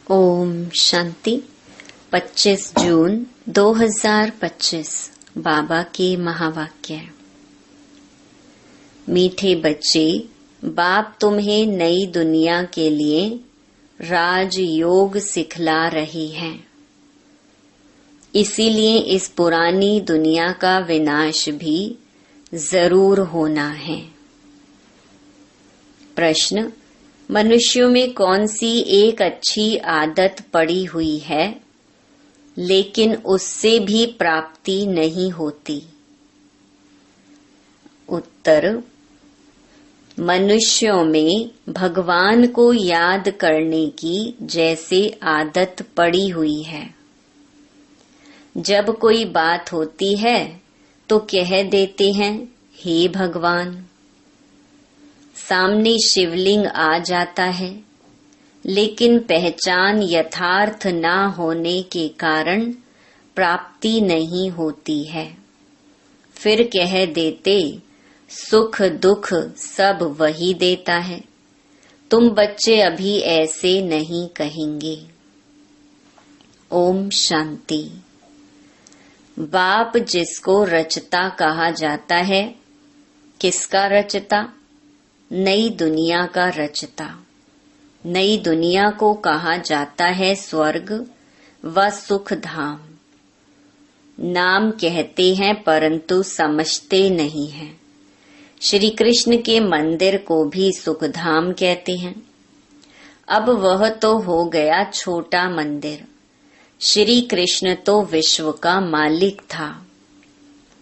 ओम शांति। 25 जून 2025 बाबा के महावाक्य। मीठे बच्चे, बाप तुम्हें नई दुनिया के लिए राजयोग सिखला रही हैं। इसीलिए इस पुरानी दुनिया का विनाश भी जरूर होना है। प्रश्न: मनुष्यों में कौन सी एक अच्छी आदत पड़ी हुई है लेकिन उससे भी प्राप्ति नहीं होती? उत्तर: मनुष्यों में भगवान को याद करने की जैसे आदत पड़ी हुई है। जब कोई बात होती है तो कह देते हैं, हे भगवान। सामने शिवलिंग आ जाता है, लेकिन पहचान यथार्थ ना होने के कारण प्राप्ति नहीं होती है। फिर कह देते, सुख दुख सब वही देता है। तुम बच्चे अभी ऐसे नहीं कहेंगे। ओम शांति। बाप जिसको रचता कहा जाता है, किसका रचता? नई दुनिया का रचता। नई दुनिया को कहा जाता है स्वर्ग व सुख धाम। नाम कहते हैं परंतु समझते नहीं हैं। श्री कृष्ण के मंदिर को भी सुख धाम कहते हैं। अब वह तो हो गया छोटा मंदिर। श्री कृष्ण तो विश्व का मालिक था।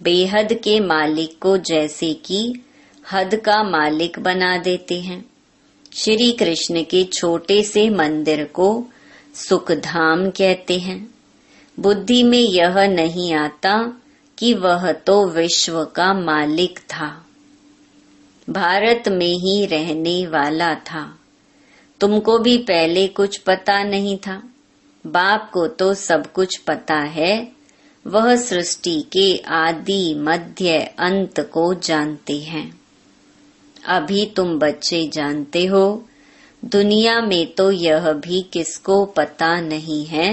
बेहद के मालिक को जैसे कि हद का मालिक बना देते हैं। श्री कृष्ण के छोटे से मंदिर को सुखधाम कहते हैं। बुद्धि में यह नहीं आता कि वह तो विश्व का मालिक था, भारत में ही रहने वाला था। तुमको भी पहले कुछ पता नहीं था। बाप को तो सब कुछ पता है। वह सृष्टि के आदि मध्य अंत को जानते हैं। अभी तुम बच्चे जानते हो। दुनिया में तो यह भी किसको पता नहीं है,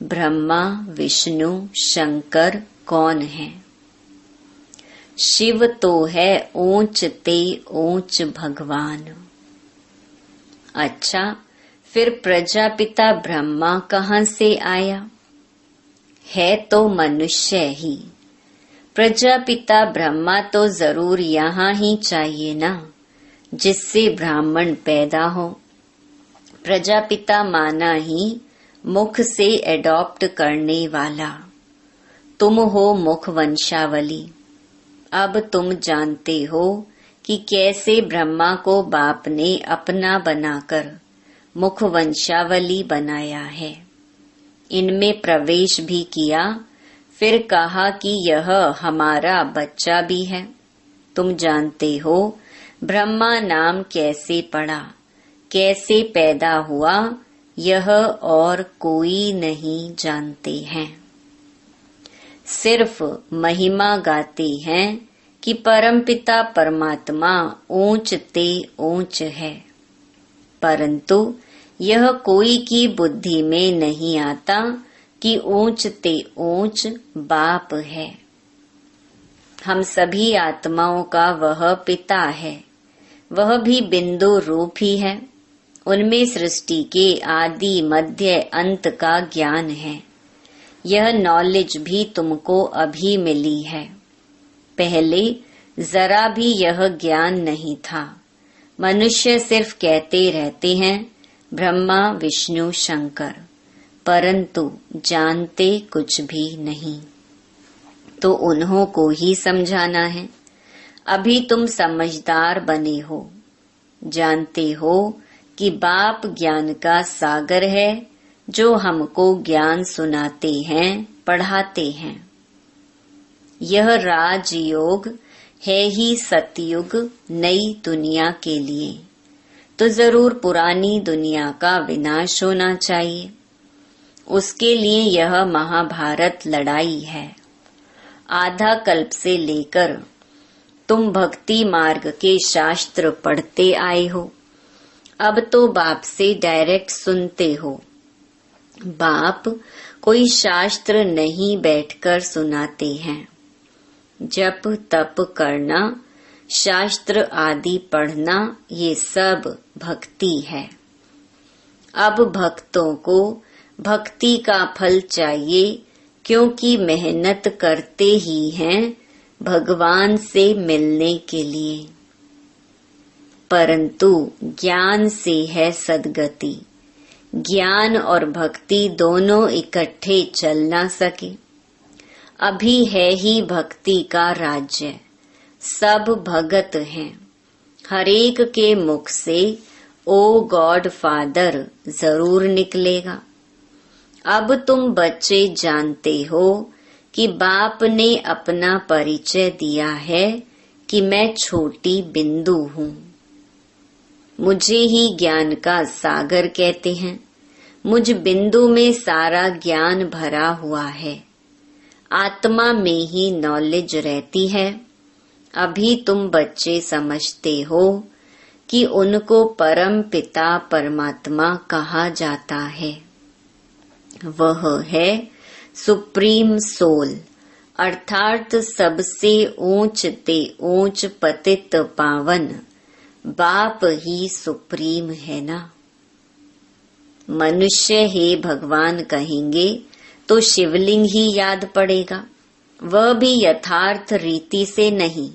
ब्रह्मा विष्णु शंकर कौन है। शिव तो है ऊंच ते ऊंच भगवान। अच्छा, फिर प्रजापिता ब्रह्मा कहाँ से आया? है तो मनुष्य ही। प्रजापिता ब्रह्मा तो जरूर यहाँ ही चाहिए ना, जिससे ब्राह्मण पैदा हो। प्रजापिता माना ही मुख से एडॉप्ट करने वाला। तुम हो मुख वंशावली। अब तुम जानते हो कि कैसे ब्रह्मा को बाप ने अपना बनाकर मुख वंशावली बनाया है। इनमें प्रवेश भी किया, फिर कहा कि यह हमारा बच्चा भी है। तुम जानते हो ब्रह्मा नाम कैसे पड़ा, कैसे पैदा हुआ, यह और कोई नहीं जानते हैं। सिर्फ महिमा गाते हैं कि परमपिता परमात्मा ऊंच ते ऊंच है, परंतु यह कोई की बुद्धि में नहीं आता कि ऊंच ते ऊंच बाप है। हम सभी आत्माओं का वह पिता है। वह भी बिंदु रूप ही है। उनमें सृष्टि के आदि मध्य अंत का ज्ञान है। यह नॉलेज भी तुमको अभी मिली है। पहले जरा भी यह ज्ञान नहीं था। मनुष्य सिर्फ कहते रहते हैं ब्रह्मा विष्णु शंकर, परंतु जानते कुछ भी नहीं। तो उन्हों को ही समझाना है। अभी तुम समझदार बने हो। जानते हो कि बाप ज्ञान का सागर है, जो हमको ज्ञान सुनाते हैं, पढ़ाते हैं। यह राजयोग है ही सतयुग नई दुनिया के लिए। तो जरूर पुरानी दुनिया का विनाश होना चाहिए। उसके लिए यह महाभारत लड़ाई है। आधा कल्प से लेकर तुम भक्ति मार्ग के शास्त्र पढ़ते आए हो। अब तो बाप से डायरेक्ट सुनते हो। बाप कोई शास्त्र नहीं बैठकर सुनाते हैं। जप तप करना, शास्त्र आदि पढ़ना, ये सब भक्ति है। अब भक्तों को भक्ति का फल चाहिए, क्योंकि मेहनत करते ही हैं भगवान से मिलने के लिए। परंतु ज्ञान से है सद्गति। ज्ञान और भक्ति दोनों इकट्ठे चल ना सके। अभी है ही भक्ति का राज्य, सब भगत हैं। हरेक के मुख से ओ गॉड फादर जरूर निकलेगा। अब तुम बच्चे जानते हो कि बाप ने अपना परिचय दिया है कि मैं छोटी बिंदु हूँ। मुझे ही ज्ञान का सागर कहते हैं। मुझ बिंदु में सारा ज्ञान भरा हुआ है। आत्मा में ही नॉलेज रहती है। अभी तुम बच्चे समझते हो कि उनको परम पिता परमात्मा कहा जाता है। वह है सुप्रीम सोल, अर्थात सबसे ऊंच ते ऊंच पतित पावन बाप ही सुप्रीम है ना। मनुष्य हे भगवान कहेंगे तो शिवलिंग ही याद पड़ेगा, वह भी यथार्थ रीति से नहीं।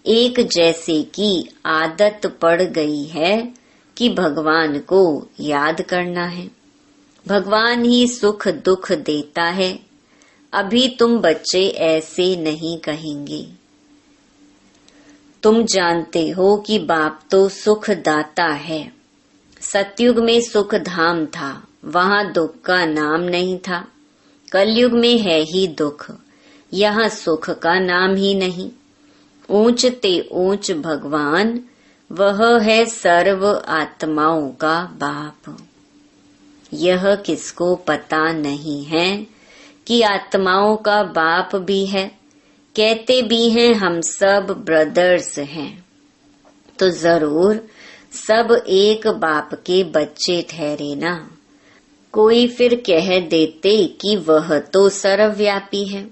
एक जैसे की आदत पड़ गई है कि भगवान को याद करना है। भगवान ही सुख दुख देता है। अभी तुम बच्चे ऐसे नहीं कहेंगे। तुम जानते हो कि बाप तो सुख दाता है। सतयुग में सुख धाम था, वहाँ दुख का नाम नहीं था। कलयुग में है ही दुख, यहाँ सुख का नाम ही नहीं। ऊंच ते ऊंच भगवान, वह है सर्व आत्माओं का बाप। यह किसको पता नहीं है कि आत्माओं का बाप भी है। कहते भी हैं हम सब ब्रदर्स हैं, तो जरूर सब एक बाप के बच्चे ठहरे ना। कोई फिर कह देते कि वह तो सर्वव्यापी है,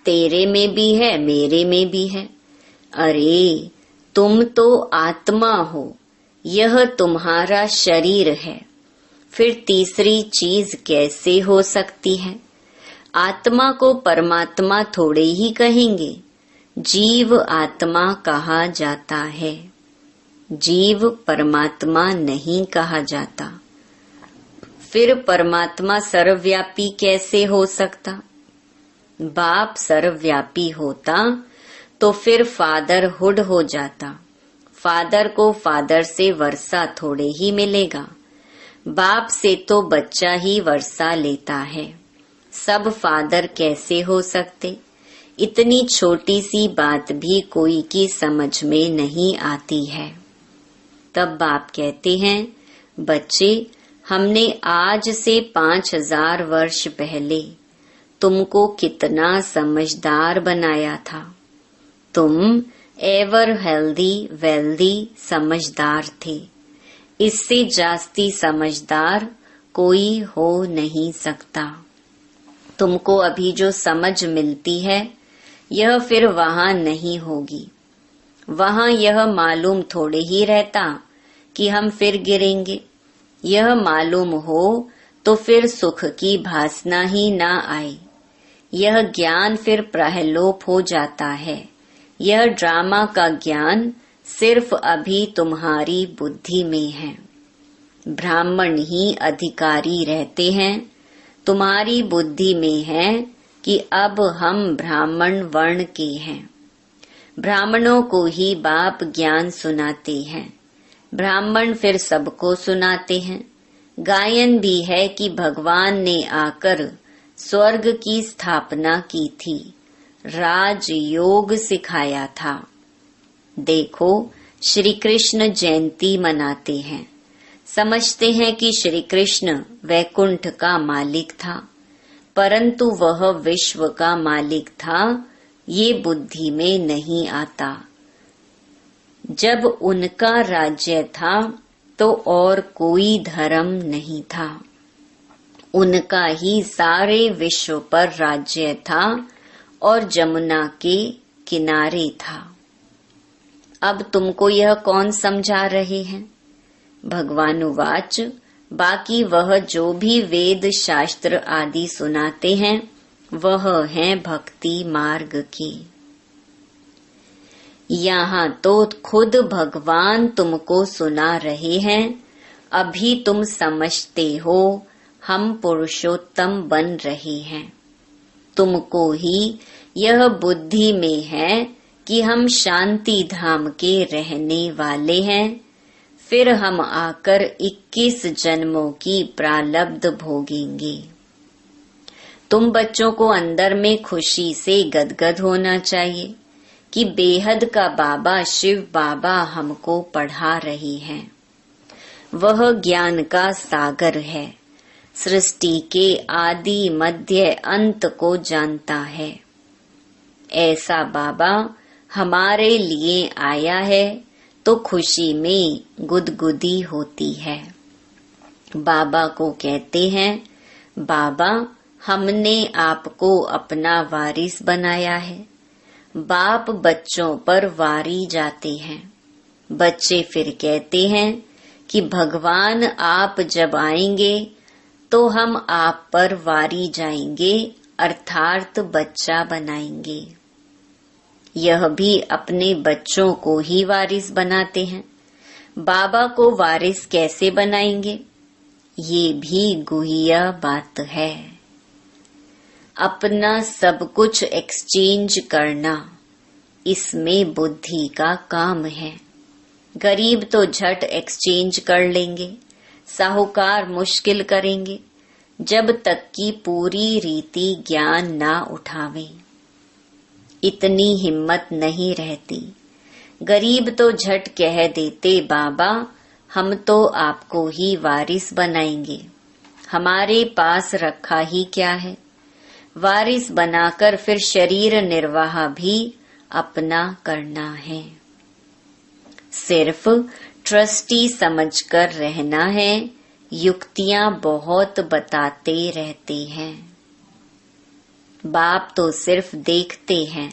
तेरे में भी है मेरे में भी है। अरे तुम तो आत्मा हो, यह तुम्हारा शरीर है, फिर तीसरी चीज कैसे हो सकती है। आत्मा को परमात्मा थोड़े ही कहेंगे, जीव आत्मा कहा जाता है, जीव परमात्मा नहीं कहा जाता। फिर परमात्मा सर्वव्यापी कैसे हो सकता। बाप सर्वव्यापी होता तो फिर फादरहुड हो जाता। फादर को फादर से वर्षा थोड़े ही मिलेगा, बाप से तो बच्चा ही वर्षा लेता है। सब फादर कैसे हो सकते। इतनी छोटी सी बात भी कोई की समझ में नहीं आती है। तब बाप कहते हैं, बच्चे हमने आज से 5000 वर्ष पहले तुमको कितना समझदार बनाया था। तुम एवर हेल्दी वेल्दी समझदार थे। इससे जास्ती समझदार कोई हो नहीं सकता। तुमको अभी जो समझ मिलती है, यह फिर वहाँ नहीं होगी। वहाँ यह मालूम थोड़े ही रहता कि हम फिर गिरेंगे। यह मालूम हो तो फिर सुख की भासना ही ना आए। यह ज्ञान फिर प्रहलोप हो जाता है। यह ड्रामा का ज्ञान सिर्फ अभी तुम्हारी बुद्धि में है। ब्राह्मण ही अधिकारी रहते हैं। तुम्हारी बुद्धि में है कि अब हम ब्राह्मण वर्ण के हैं। ब्राह्मणों को ही बाप ज्ञान सुनाते हैं। ब्राह्मण फिर सबको सुनाते हैं। गायन भी है कि भगवान ने आकर स्वर्ग की स्थापना की थी, राजयोग सिखाया था। देखो श्री कृष्ण जयंती मनाते हैं। समझते हैं कि श्री कृष्ण वैकुंठ का मालिक था, परंतु वह विश्व का मालिक था, ये बुद्धि में नहीं आता। जब उनका राज्य था तो और कोई धर्म नहीं था। उनका ही सारे विश्व पर राज्य था और जमुना के किनारे था। अब तुमको यह कौन समझा रहे हैं? भगवान उवाच, बाकी वह जो भी वेद शास्त्र आदि सुनाते हैं वह हैं भक्ति मार्ग की। यहाँ तो खुद भगवान तुमको सुना रहे हैं। अभी तुम समझते हो हम पुरुषोत्तम बन रहे हैं। तुमको ही यह बुद्धि में है कि हम शांति धाम के रहने वाले हैं। फिर हम आकर 21 जन्मों की प्रारब्ध भोगेंगे। तुम बच्चों को अंदर में खुशी से गदगद होना चाहिए कि बेहद का बाबा शिव बाबा हमको पढ़ा रही हैं। वह ज्ञान का सागर है, सृष्टि के आदि मध्य अंत को जानता है। ऐसा बाबा हमारे लिए आया है तो खुशी में गुदगुदी होती है। बाबा को कहते हैं, बाबा हमने आपको अपना वारिस बनाया है। बाप बच्चों पर वारी जाते हैं। बच्चे फिर कहते हैं कि भगवान आप जब आएंगे तो हम आप पर वारी जाएंगे, अर्थात बच्चा बनाएंगे। यह भी अपने बच्चों को ही वारिस बनाते हैं। बाबा को वारिस कैसे बनाएंगे? ये भी गुहिया बात है। अपना सब कुछ एक्सचेंज करना, इसमें बुद्धि का काम है। गरीब तो झट एक्सचेंज कर लेंगे, साहूकार मुश्किल करेंगे, जब तक कि पूरी रीति ज्ञान ना उठावे। इतनी हिम्मत नहीं रहती। गरीब तो झट कह देते, बाबा हम तो आपको ही वारिस बनाएंगे, हमारे पास रखा ही क्या है। वारिस बनाकर फिर शरीर निर्वाह भी अपना करना है। सिर्फ ट्रस्टी समझकर रहना है। युक्तियां बहुत बताते रहते हैं। बाप तो सिर्फ देखते हैं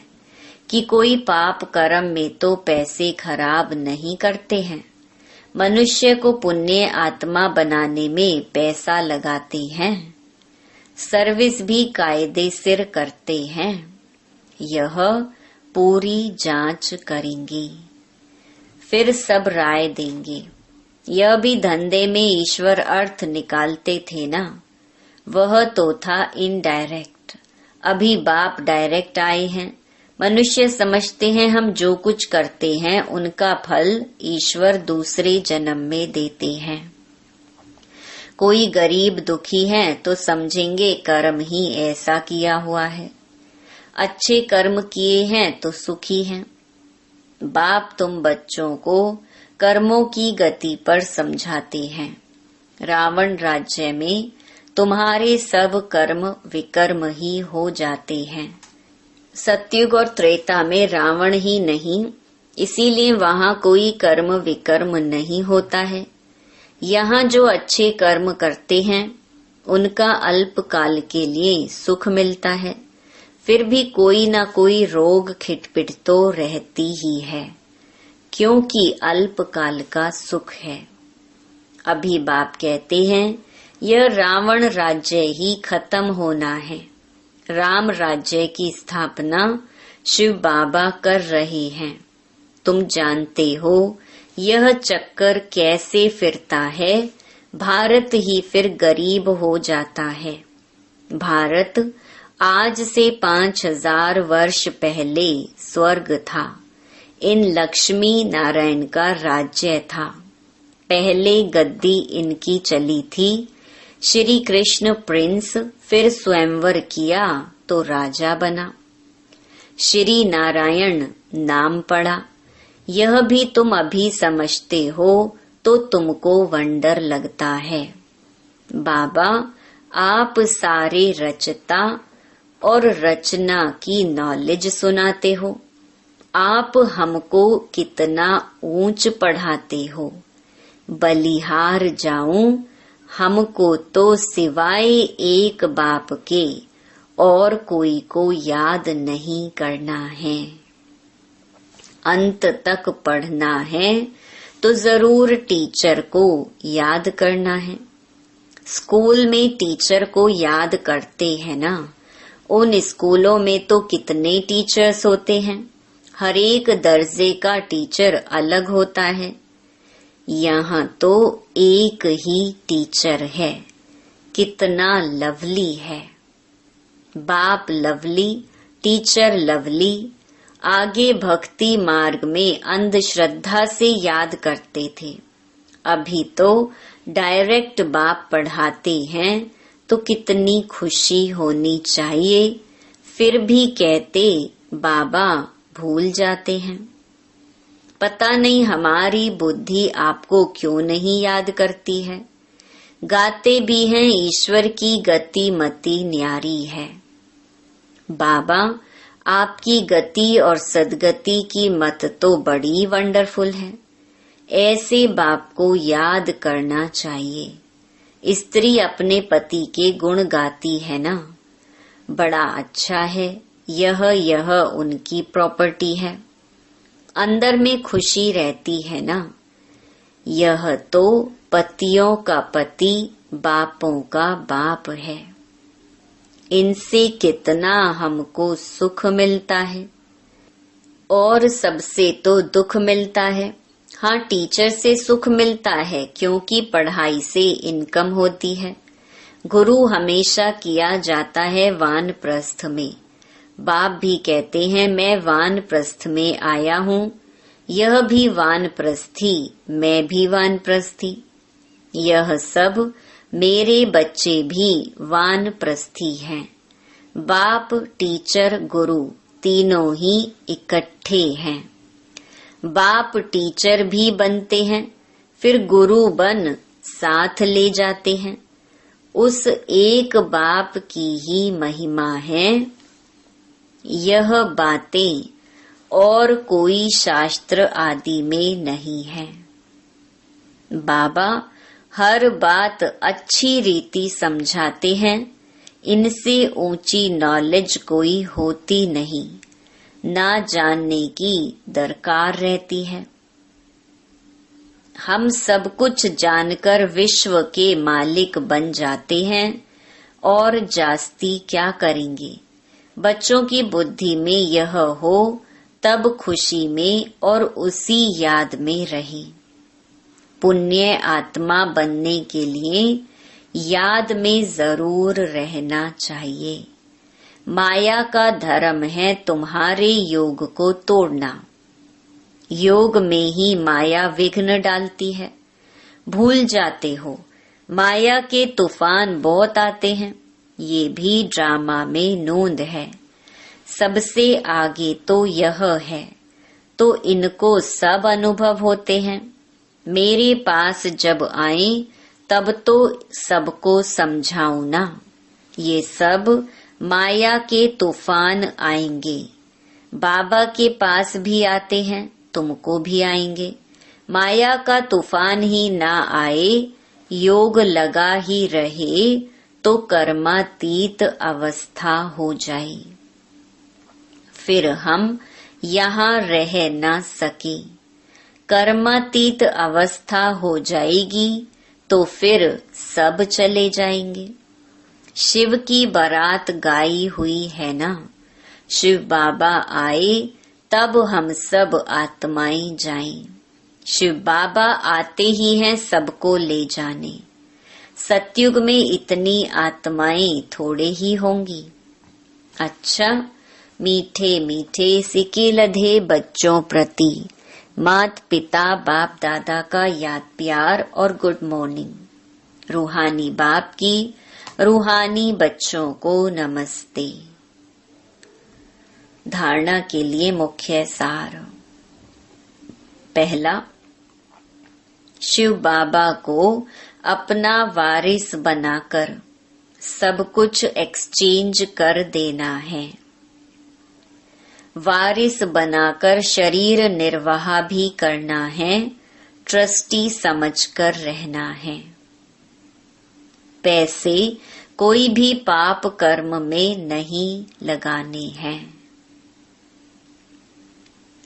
कि कोई पाप कर्म में तो पैसे खराब नहीं करते हैं। मनुष्य को पुण्य आत्मा बनाने में पैसा लगाते हैं। सर्विस भी कायदे सिर करते हैं। यह पूरी जांच करेंगे, फिर सब राय देंगे। यह भी धंधे में ईश्वर अर्थ निकालते थे ना, वह तो था इनडायरेक्ट। अभी बाप डायरेक्ट आए हैं। मनुष्य समझते हैं हम जो कुछ करते हैं उनका फल ईश्वर दूसरे जन्म में देते हैं। कोई गरीब दुखी है तो समझेंगे कर्म ही ऐसा किया हुआ है। अच्छे कर्म किए हैं तो सुखी हैं। बाप तुम बच्चों को कर्मों की गति पर समझाते हैं। रावण राज्य में तुम्हारे सब कर्म विकर्म ही हो जाते हैं। सतयुग और त्रेता में रावण ही नहीं, इसीलिए वहाँ कोई कर्म विकर्म नहीं होता है। यहाँ जो अच्छे कर्म करते हैं उनका अल्प काल के लिए सुख मिलता है, फिर भी कोई ना कोई रोग खिटपिट तो रहती ही है, क्योंकि अल्प काल का सुख है। अभी बाप कहते हैं यह रावण राज्य ही खत्म होना है। राम राज्य की स्थापना शिव बाबा कर रहे हैं। तुम जानते हो यह चक्कर कैसे फिरता है। भारत ही फिर गरीब हो जाता है। भारत आज से 5000 वर्ष पहले स्वर्ग था। इन लक्ष्मी नारायण का राज्य था। पहले गद्दी इनकी चली थी। श्री कृष्ण प्रिंस, फिर स्वयंवर किया तो राजा बना। श्री नारायण नाम पड़ा। यह भी तुम अभी समझते हो तो तुमको वंडर लगता है। बाबा आप सारे रचता और रचना की नॉलेज सुनाते हो। आप हमको कितना ऊंच पढ़ाते हो। बलिहार जाऊं हमको तो सिवाय एक बाप के और कोई को याद नहीं करना है। अंत तक पढ़ना है तो जरूर टीचर को याद करना है। स्कूल में टीचर को याद करते हैं ना। उन स्कूलों में तो कितने टीचर्स होते हैं, हर एक दर्जे का टीचर अलग होता है। यहाँ तो एक ही टीचर है, कितना लवली है। बाप लवली, टीचर लवली। आगे भक्ति मार्ग में अंधश्रद्धा से याद करते थे, अभी तो डायरेक्ट बाप पढ़ाते हैं तो कितनी खुशी होनी चाहिए। फिर भी कहते बाबा भूल जाते हैं। पता नहीं हमारी बुद्धि आपको क्यों नहीं याद करती है। गाते भी हैं ईश्वर की गति मति न्यारी है। बाबा आपकी गति और सदगति की मत तो बड़ी वंडरफुल है। ऐसे बाप को याद करना चाहिए। स्त्री अपने पति के गुण गाती है ना, बड़ा अच्छा है। यह उनकी प्रॉपर्टी है, अंदर में खुशी रहती है ना। यह तो पतियों का पति बापों का बाप है। इनसे कितना हमको सुख मिलता है और सबसे तो दुख मिलता है। हाँ, टीचर से सुख मिलता है क्योंकि पढ़ाई से इनकम होती है। गुरु हमेशा किया जाता है वानप्रस्थ में। बाप भी कहते हैं मैं वानप्रस्थ में आया हूँ। यह भी वानप्रस्थी, मैं भी वानप्रस्थी। यह सब मेरे बच्चे भी वानप्रस्थी हैं। बाप टीचर गुरु तीनों ही इकट्ठे हैं। बाप टीचर भी बनते हैं, फिर गुरु बन साथ ले जाते हैं। उस एक बाप की ही महिमा है। यह बातें और कोई शास्त्र आदि में नहीं है। बाबा हर बात अच्छी रीति समझाते हैं। इनसे ऊंची नॉलेज कोई होती नहीं, ना जानने की दरकार रहती है। हम सब कुछ जानकर विश्व के मालिक बन जाते हैं और जास्ती क्या करेंगे। बच्चों की बुद्धि में यह हो तब खुशी में और उसी याद में रहे। पुण्य आत्मा बनने के लिए याद में जरूर रहना चाहिए। माया का धर्म है तुम्हारे योग को तोड़ना। योग में ही माया विघ्न डालती है। भूल जाते हो, माया के तूफान बहुत आते हैं। ये भी ड्रामा में नोंद है। सबसे आगे तो यह है, तो इनको सब अनुभव होते हैं। मेरे पास जब आए तब तो सबको समझाऊं ना। ये सब माया के तूफान आएंगे। बाबा के पास भी आते हैं, तुमको भी आएंगे। माया का तूफान ही ना आए, योग लगा ही रहे तो कर्मातीत अवस्था हो जाए। फिर हम यहाँ रह ना सके। कर्मातीत अवस्था हो जाएगी तो फिर सब चले जाएंगे। शिव की बारात गाई हुई है ना। शिव बाबा आए तब हम सब आत्माएं जाएं। शिव बाबा आते ही हैं सबको ले जाने। सतयुग में इतनी आत्माएं थोड़े ही होंगी। अच्छा, मीठे मीठे सिके लधे बच्चों प्रति मात पिता बाप दादा का याद प्यार और गुड मॉर्निंग। रूहानी बाप की रूहानी बच्चों को नमस्ते। धारणा के लिए मुख्य सार। पहला, शिव बाबा को अपना वारिस बनाकर सब कुछ एक्सचेंज कर देना है। वारिस बनाकर शरीर निर्वाह भी करना है, ट्रस्टी समझकर रहना है। पैसे कोई भी पाप कर्म में नहीं लगाने हैं।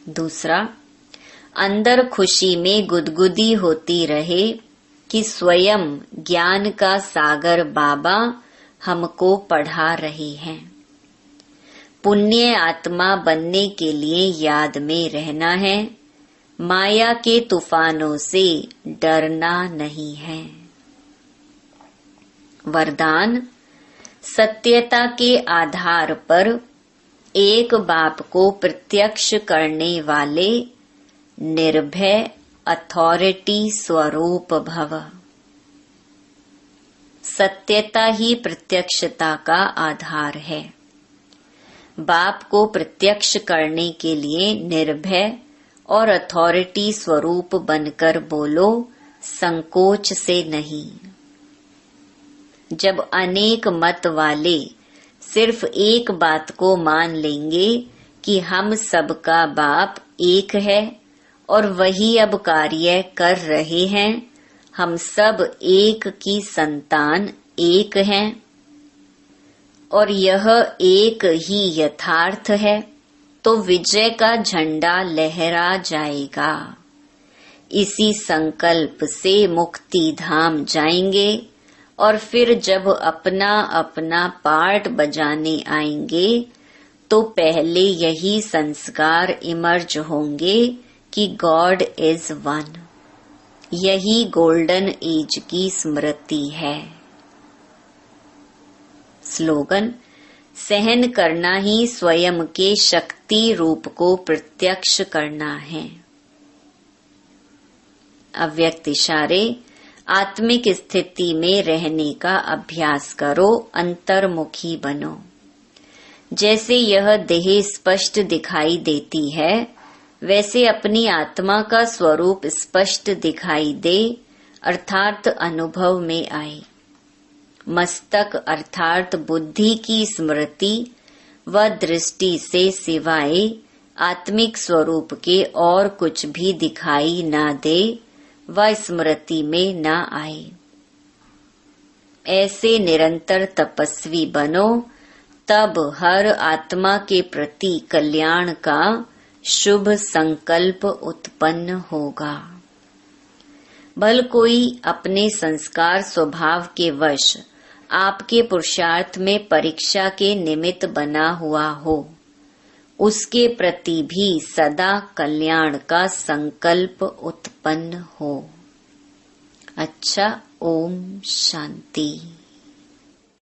दूसरा, अंदर खुशी में गुदगुदी होती रहे कि स्वयं ज्ञान का सागर बाबा हमको पढ़ा रहे हैं। पुण्य आत्मा बनने के लिए याद में रहना है, माया के तूफानों से डरना नहीं है। वरदान, सत्यता के आधार पर एक बाप को प्रत्यक्ष करने वाले निर्भय अथॉरिटी स्वरूप भव। सत्यता ही प्रत्यक्षता का आधार है। बाप को प्रत्यक्ष करने के लिए निर्भय और अथॉरिटी स्वरूप बनकर बोलो, संकोच से नहीं। जब अनेक मत वाले सिर्फ एक बात को मान लेंगे कि हम सबका बाप एक है और वही अब कार्य कर रहे हैं, हम सब एक की संतान एक हैं और यह एक ही यथार्थ है, तो विजय का झंडा लहरा जाएगा। इसी संकल्प से मुक्ति धाम जाएंगे और फिर जब अपना अपना पार्ट बजाने आएंगे तो पहले यही संस्कार इमर्ज होंगे कि गॉड इज वन। यही गोल्डन एज की स्मृति है। स्लोगन, सहन करना ही स्वयं के शक्ति रूप को प्रत्यक्ष करना है। अव्यक्त इशारे, आत्मिक स्थिति में रहने का अभ्यास करो, अंतर्मुखी बनो। जैसे यह देह स्पष्ट दिखाई देती है, वैसे अपनी आत्मा का स्वरूप स्पष्ट दिखाई दे, अर्थात अनुभव में आए। मस्तक अर्थात बुद्धि की स्मृति व दृष्टि से सिवाय आत्मिक स्वरूप के और कुछ भी दिखाई ना दे व स्मृति में न आए। ऐसे निरंतर तपस्वी बनो, तब हर आत्मा के प्रति कल्याण का शुभ संकल्प उत्पन्न होगा। भल कोई अपने संस्कार स्वभाव के वश आपके पुरुषार्थ में परीक्षा के निमित्त बना हुआ हो, उसके प्रति भी सदा कल्याण का संकल्प उत्पन्न हो। अच्छा, ओम शांति।